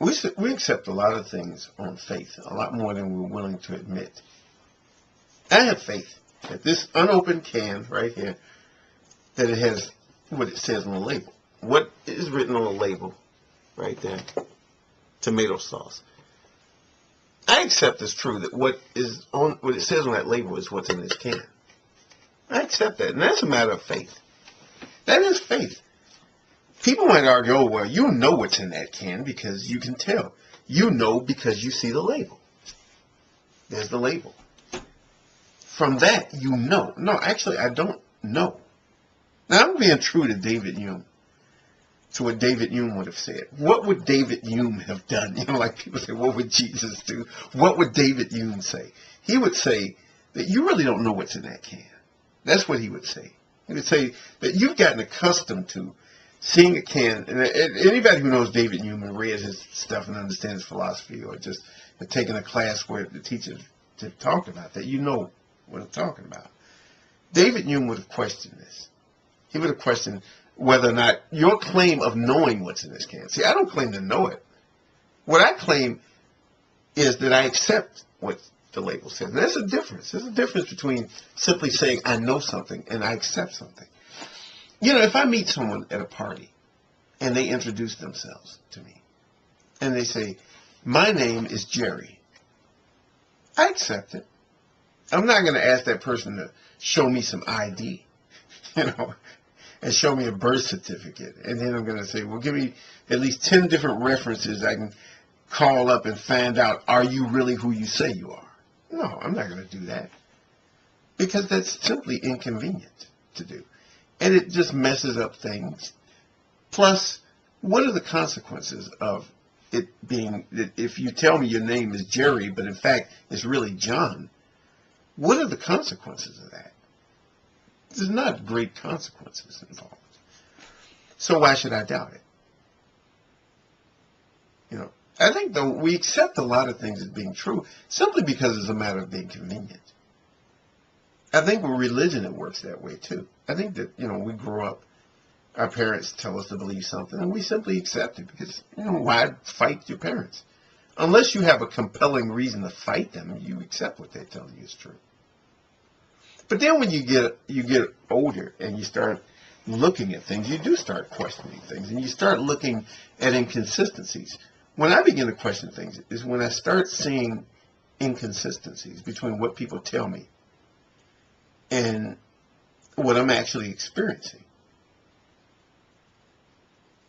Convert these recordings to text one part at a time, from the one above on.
we accept a lot of things on faith, a lot more than we're willing to admit. I have faith that this unopened can right here, that it has what it says on the label. What is written on the label right there? Tomato sauce. I accept as true that what it says on that label is what's in this can. I accept that, and that's a matter of faith. That is faith. People might argue, oh, well, you know what's in that can because you can tell. You know because you see the label. There's the label. From that, you know. No, actually, I don't know. Now, I'm being true to David Hume, to what David Hume would have said. What would David Hume have done? You know, like people say, what would Jesus do? What would David Hume say? He would say that you really don't know what's in that can. That's what he would say. He would say that you've gotten accustomed to seeing a can, and anybody who knows David Hume and read his stuff and understands philosophy, or just have taken a class where the teacher talked about that, you know what I'm talking about. David Hume would have questioned this. He would have questioned whether or not your claim of knowing what's in this can. See, I don't claim to know it. What I claim is that I accept what the label says. And there's a difference. There's a difference between simply saying I know something and I accept something. You know, if I meet someone at a party and they introduce themselves to me and they say, my name is Jerry, I accept it. I'm not going to ask that person to show me some ID, you know, and show me a birth certificate. And then I'm going to say, well, give me at least 10 different references I can call up and find out, are you really who you say you are? No, I'm not going to do that. Because that's simply inconvenient to do. And it just messes up things. Plus, what are the consequences of it being, that if you tell me your name is Jerry, but in fact it's really John, what are the consequences of that? There's not great consequences involved. So why should I doubt it? You know, I think, though, we accept a lot of things as being true simply because it's a matter of being convenient. I think with religion it works that way, too. I think that, you know, we grow up, our parents tell us to believe something, and we simply accept it because, you know, why fight your parents? Unless you have a compelling reason to fight them, you accept what they're telling you is true. But then when you get older and you start looking at things, you do start questioning things, and you start looking at inconsistencies. When I begin to question things is when I start seeing inconsistencies between what people tell me and what I'm actually experiencing.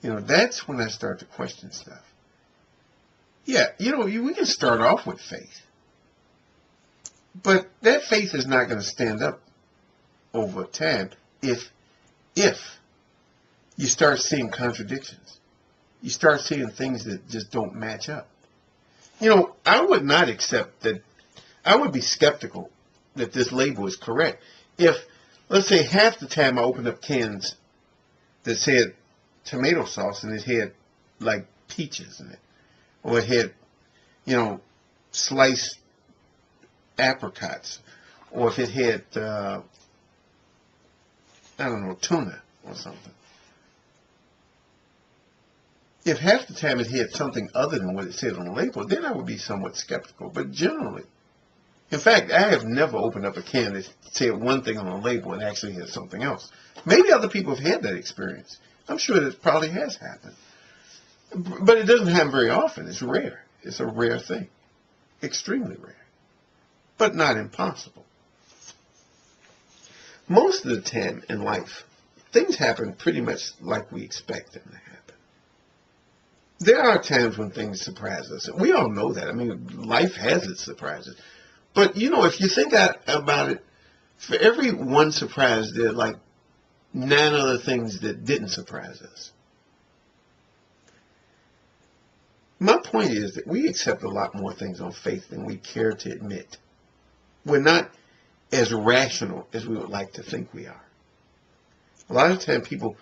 You know, that's when I start to question stuff. Yeah, you know, we can start off with faith. But that faith is not going to stand up over time if you start seeing contradictions. You start seeing things that just don't match up. You know, I would not accept that. I would be skeptical that this label is correct if, let's say, half the time I opened up cans that said tomato sauce and it had like peaches in it, or it had, you know, sliced apricots, or if it had I don't know, tuna or something. If half the time it had something other than what it said on the label, then I would be somewhat skeptical. But generally, in fact, I have never opened up a can that said one thing on the label and actually had something else. Maybe other people have had that experience. I'm sure that probably has happened. But it doesn't happen very often. It's rare. It's a rare thing. Extremely rare. But not impossible. Most of the time in life, things happen pretty much like we expect them to happen. There are times when things surprise us. We all know that. I mean, life has its surprises. But, you know, if you think about it, for every one surprise, there are like 9 other things that didn't surprise us. My point is that we accept a lot more things on faith than we care to admit. We're not as rational as we would like to think we are. A lot of times people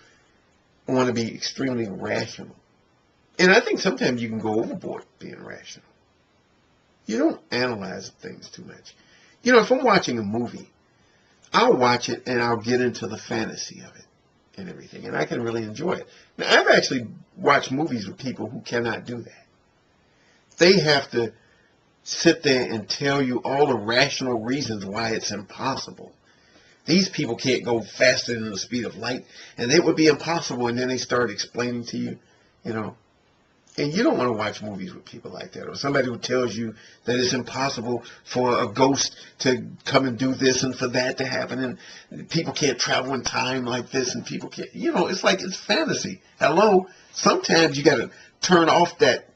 want to be extremely rational. And I think sometimes you can go overboard being rational. You don't analyze things too much. You know, if I'm watching a movie, I'll watch it and I'll get into the fantasy of it and everything. And I can really enjoy it. Now, I've actually watched movies with people who cannot do that. they have to sit there and tell you all the rational reasons why it's impossible. These people can't go faster than the speed of light, and it would be impossible, and then they start explaining to you, you know. And you don't want to watch movies with people like that, or somebody who tells you that it's impossible for a ghost to come and do this and for that to happen, and people can't travel in time like this, and people can't, you know, it's like it's fantasy. Hello? Sometimes you got to turn off that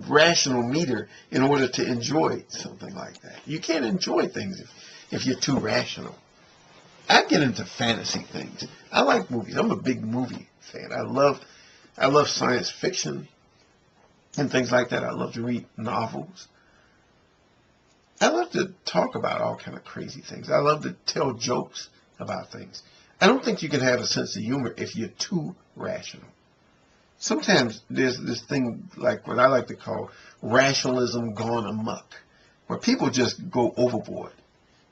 rational meter in order to enjoy something like that. You can't enjoy things if you're too rational. I get into fantasy things. I like movies. I'm a big movie fan. I love science fiction and things like that. I love to read novels. I love to talk about all kind of crazy things. I love to tell jokes about things. I don't think you can have a sense of humor if you're too rational. Sometimes there's this thing like what I like to call rationalism gone amok, where people just go overboard.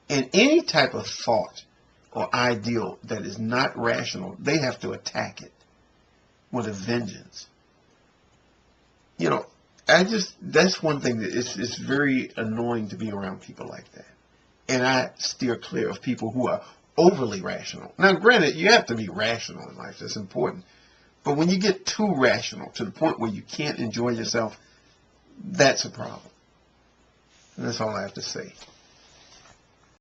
And any type of thought or ideal that is not rational, they have to attack it with a vengeance. You know, that's one thing that it's very annoying to be around people like that. And I steer clear of people who are overly rational. Now, granted, you have to be rational in life. That's important. But when you get too rational to the point where you can't enjoy yourself, that's a problem. And that's all I have to say.